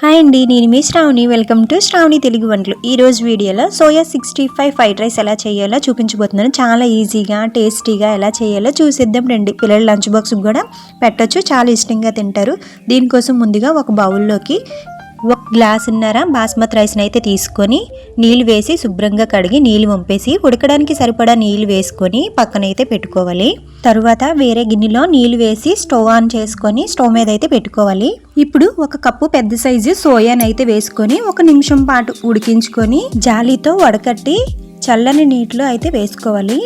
Hi అండి, నేను మీ Shravani. Welcome to Shravani Telugu వంటలు. ఈరోజు వీడియోలో సోయా 65 ఫ్రైడ్ రైస్ ఎలా చేయాలో చూపించబోతున్నాను. చాలా ఈజీగా టేస్టీగా ఎలా చేయాలో చూసేద్దాం రండి. పిల్లల లంచ్ బాక్స్కి కూడా పెట్టచ్చు, చాలా ఇష్టంగా తింటారు. దీనికోసం ముందుగా ఒక బౌల్లోకి 1 గ్లాసున్నర బాస్మతి రైస్ని అయితే తీసుకొని నీళ్ళు వేసి శుభ్రంగా కడిగి నీళ్ళు వంపేసి ఉడకడానికి సరిపడా నీళ్ళు వేసుకొని పక్కనైతే పెట్టుకోవాలి. తరువాత వేరే గిన్నెలో నీళ్ళు వేసి స్టవ్ ఆన్ చేసుకొని స్టవ్ మీద అయితే పెట్టుకోవాలి. ఇప్పుడు 1 కప్పు పెద్ద సైజు సోయాని అయితే వేసుకొని 1 నిమిషం పాటు ఉడికించుకొని జాలీతో వడకట్టి చల్లని నీటిలో అయితే వేసుకోవాలి.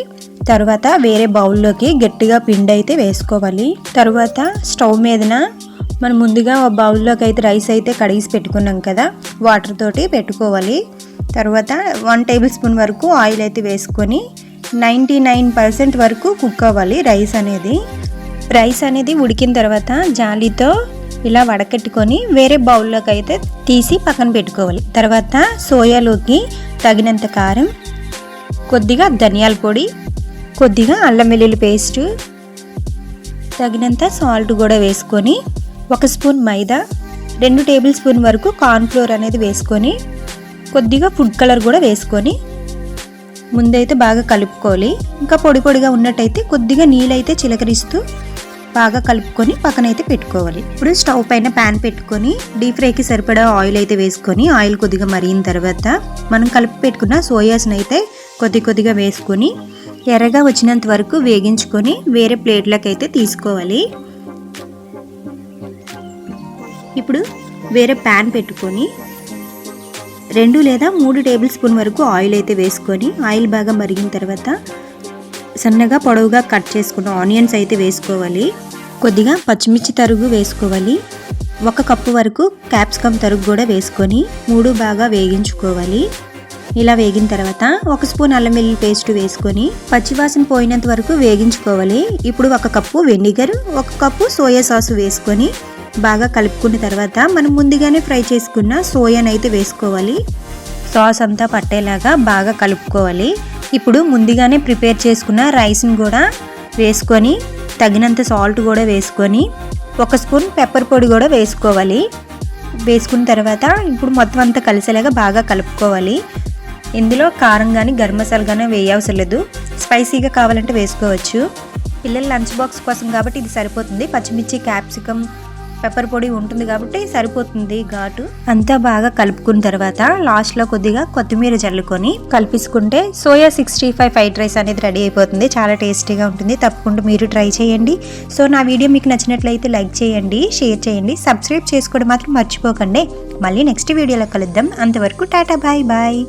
తర్వాత వేరే బౌల్లోకి గట్టిగా పిండి అయితే వేసుకోవాలి. తర్వాత స్టవ్ మీదన మనం ముందుగా ఒక బౌల్లోకి అయితే రైస్ అయితే కడిగి పెట్టుకున్నాం కదా, వాటర్ తోటి పెట్టుకోవాలి. తర్వాత 1 టేబుల్ స్పూన్ వరకు ఆయిల్ అయితే వేసుకొని 99% వరకు కుక్ అవ్వాలి రైస్ అనేది ఉడికిన తర్వాత జాలీతో ఇలా వడకట్టుకొని వేరే బౌల్లోకి అయితే తీసి పక్కన పెట్టుకోవాలి. తర్వాత సోయాలోకి తగినంత కారం, కొద్దిగా ధనియాల పొడి, కొద్దిగా అల్లం వెల్లుల్లి పేస్ట్, తగినంత సాల్ట్ కూడా వేసుకొని 1 స్పూన్ మైదా, 2 టేబుల్ స్పూన్ వరకు కార్న్ ఫ్లోర్ అనేది వేసుకొని కొద్దిగా ఫుడ్ కలర్ కూడా వేసుకొని ముందైతే బాగా కలుపుకోవాలి. ఇంకా పొడి పొడిగా ఉన్నట్టయితే కొద్దిగా నీళ్ళైతే చిలకరిస్తూ బాగా కలుపుకొని పక్కనైతే పెట్టుకోవాలి. ఇప్పుడు స్టవ్ పైన ప్యాన్ పెట్టుకొని డీప్ ఫ్రైకి సరిపడా ఆయిల్ అయితే వేసుకొని ఆయిల్ కొద్దిగా మరిగిన తర్వాత మనం కలిపి పెట్టుకున్న సోయాస్ని అయితే కొద్దిగా వేసుకొని ఎర్రగా వచ్చినంత వరకు వేగించుకొని వేరే ప్లేట్లోకి అయితే తీసుకోవాలి. ఇప్పుడు వేరే ప్యాన్ పెట్టుకొని 2 లేదా 3 టేబుల్ స్పూన్ వరకు ఆయిల్ అయితే వేసుకొని ఆయిల్ బాగా మరిగిన తర్వాత సన్నగా పొడవుగా కట్ చేసుకున్న ఆనియన్స్ అయితే వేసుకోవాలి. కొద్దిగా పచ్చిమిర్చి తరుగు వేసుకోవాలి. 1 కప్పు వరకు క్యాప్సికమ్ తరుగు కూడా వేసుకొని 3 బాగా వేగించుకోవాలి. ఇలా వేగిన తర్వాత 1 స్పూన్ అల్లం వెల్లుల్లి పేస్ట్ వేసుకొని పచ్చివాసన పోయినంత వరకు వేగించుకోవాలి. ఇప్పుడు 1 cup vinegar, 1 cup soya sauce వేసుకొని బాగా కలుపుకున్న తర్వాత మనం ముందుగానే ఫ్రై చేసుకున్న సోయాని అయితే వేసుకోవాలి. సాస్ అంతా పట్టేలాగా బాగా కలుపుకోవాలి. ఇప్పుడు ముందుగానే ప్రిపేర్ చేసుకున్న రైస్ని కూడా వేసుకొని తగినంత సాల్ట్ కూడా వేసుకొని 1 స్పూన్ పెప్పర్ పొడి కూడా వేసుకోవాలి. వేసుకున్న తర్వాత ఇప్పుడు మొత్తం అంతా కలిసేలాగా బాగా కలుపుకోవాలి. ఇందులో కారం కానీ గరం మసాలా కానీ వేయవసరం లేదు, స్పైసీగా కావాలంటే వేసుకోవచ్చు. పిల్లల లంచ్ బాక్స్ కోసం కాబట్టి ఇది సరిపోతుంది. పచ్చిమిర్చి, క్యాప్సికమ్, పెప్పర్ పొడి ఉంటుంది కాబట్టి సరిపోతుంది ఘాటు. అంతా బాగా కలుపుకున్న తర్వాత లాస్ట్లో కొద్దిగా కొత్తిమీర చల్లుకొని కలిపేసుకుంటే సోయా 65 ఫ్రైడ్ రైస్ అనేది రెడీ అయిపోతుంది. చాలా టేస్టీగా ఉంటుంది. తప్పకుండా మీరు ట్రై చేయండి. సో నా వీడియో మీకు నచ్చినట్లయితే లైక్ చేయండి, షేర్ చేయండి, సబ్స్క్రైబ్ చేసుకోవడం మాత్రం మర్చిపోకండి. మళ్ళీ నెక్స్ట్ వీడియోలో కలుద్దాం. అంతవరకు టాటా, బాయ్ బాయ్.